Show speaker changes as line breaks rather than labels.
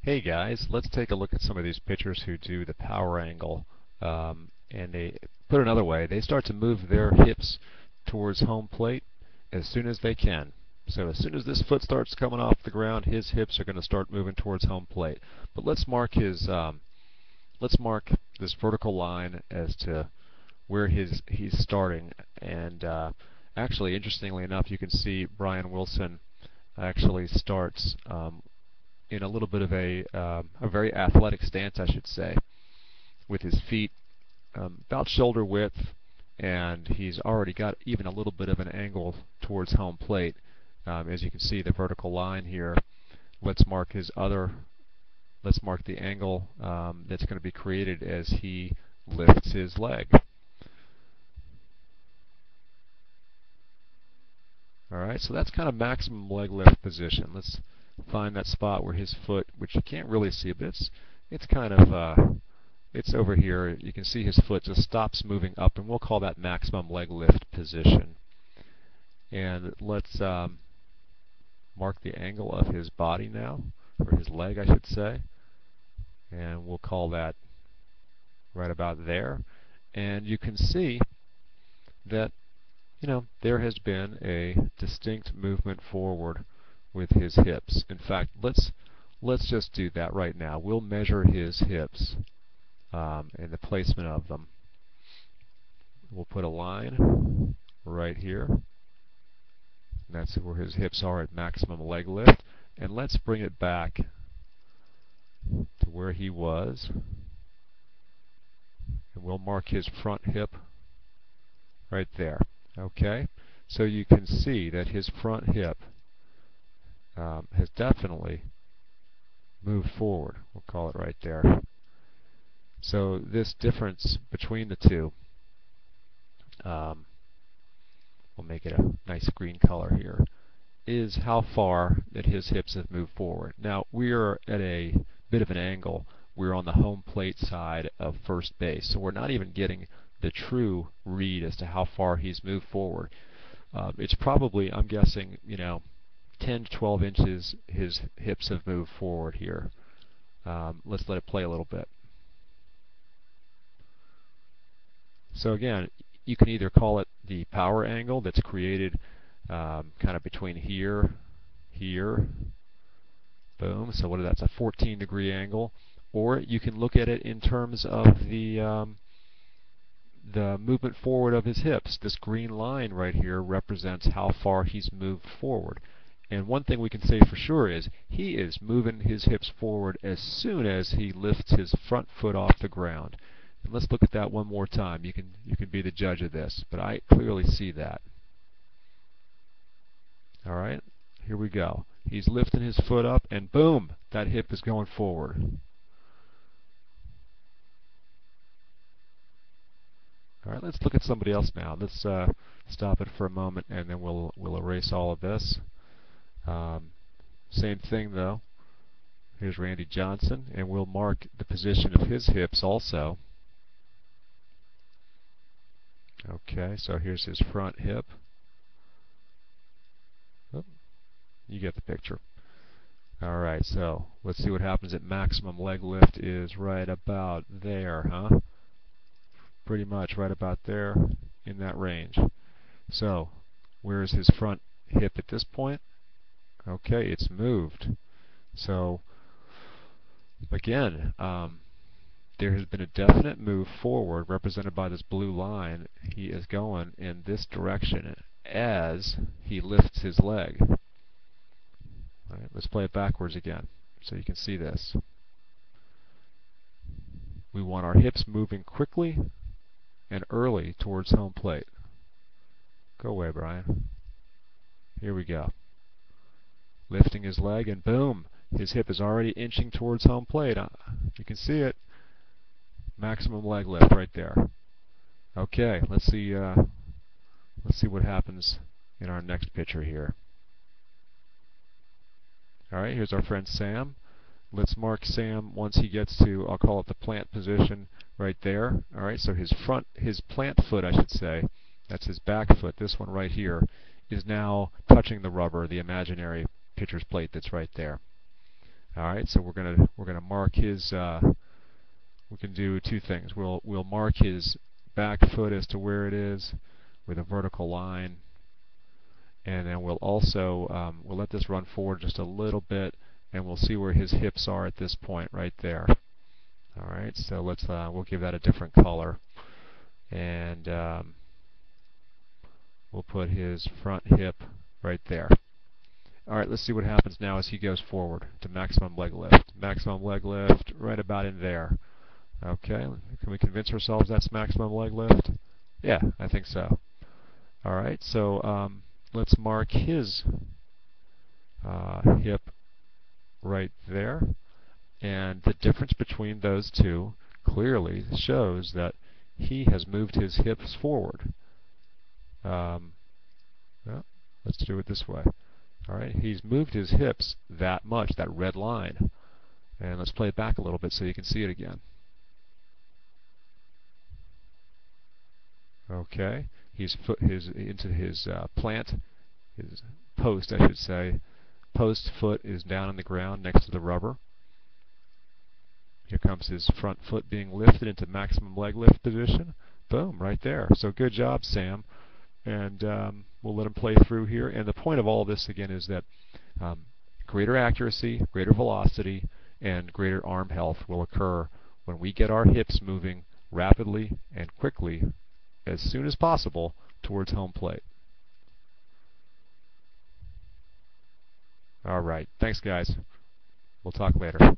Hey guys, let's take a look at some of these pitchers who do the power angle. And they put it another way, they start to move their hips towards home plate as soon as they can. So as soon as this foot starts coming off the ground, his hips are going to start moving towards home plate. But let's mark this vertical line as to where he's starting. And actually, interestingly enough, you can see Brian Wilson actually starts in a little bit of a very athletic stance, I should say, with his feet about shoulder width, and he's already got even a little bit of an angle towards home plate. As you can see, the vertical line here. Let's mark the angle that's going to be created as he lifts his leg. Alright, so that's kind of maximum leg lift position. Let's find that spot where his foot, which you can't really see, but it's kind of it's over here. You can see his foot just stops moving up, and we'll call that maximum leg lift position. And let's mark the angle of his body now, or his leg, I should say, and we'll call that right about there. And you can see that there has been a distinct movement forward with his hips. In fact, let's just do that right now. We'll measure his hips and the placement of them. We'll put a line right here. That's where his hips are at maximum leg lift. And let's bring it back to where he was. And we'll mark his front hip right there. Okay, so you can see that his front hip has definitely moved forward. We'll call it right there. So this difference between the two, we'll make it a nice green color here, is how far that his hips have moved forward. Now we're at a bit of an angle. We're on the home plate side of first base, so we're not even getting the true read as to how far he's moved forward. It's probably, I'm guessing, 10 to 12 inches his hips have moved forward here. Let's let it play a little bit. So again, you can either call it the power angle that's created kind of between here, boom, so that's a 14-degree angle, or you can look at it in terms of the movement forward of his hips. This green line right here represents how far he's moved forward. And one thing we can say for sure is he is moving his hips forward as soon as he lifts his front foot off the ground. And let's look at that one more time. You can be the judge of this, but I clearly see that. All right, here we go. He's lifting his foot up, and boom, that hip is going forward. All right, let's look at somebody else now. Let's stop it for a moment, and then we'll erase all of this. Same thing though. Here's Randy Johnson, and we'll mark the position of his hips also. Okay, so here's his front hip. Oh, you get the picture. All right, so let's see what happens at maximum leg lift is right about there, huh? Pretty much right about there in that range. So where's his front hip at this point? Okay, it's moved. So again, there has been a definite move forward represented by this blue line. He is going in this direction as he lifts his leg. All right, let's play it backwards again so you can see this. We want our hips moving quickly and early towards home plate. Go away, Brian. Here we go. Lifting his leg, and boom, his hip is already inching towards home plate. You can see it. Maximum leg lift right there. Okay, let's see what happens in our next picture here. All right, here's our friend Sam. Let's mark Sam once he gets to, I'll call it the plant position right there. All right, so his plant foot, I should say, that's his back foot, this one right here, is now touching the rubber, the imaginary pitcher's plate that's right there. All right, so we're gonna mark his. We can do two things. We'll mark his back foot as to where it is with a vertical line, and then we'll also we'll let this run forward just a little bit, and we'll see where his hips are at this point right there. All right, so we'll give that a different color, and we'll put his front hip right there. All right, let's see what happens now as he goes forward to maximum leg lift. Maximum leg lift right about in there. Okay, can we convince ourselves that's maximum leg lift? Yeah, I think so. All right, so let's mark his hip right there. And the difference between those two clearly shows that he has moved his hips forward. Well, let's do it this way. All right, he's moved his hips that much, that red line. And let's play it back a little bit so you can see it again. Okay, he's into his plant, his post, I should say. Post foot is down on the ground next to the rubber. Here comes his front foot being lifted into maximum leg lift position. Boom, right there. So good job, Sam. And we'll let him play through here. And the point of all this, again, is that greater accuracy, greater velocity, and greater arm health will occur when we get our hips moving rapidly and quickly as soon as possible towards home plate. All right. Thanks, guys. We'll talk later.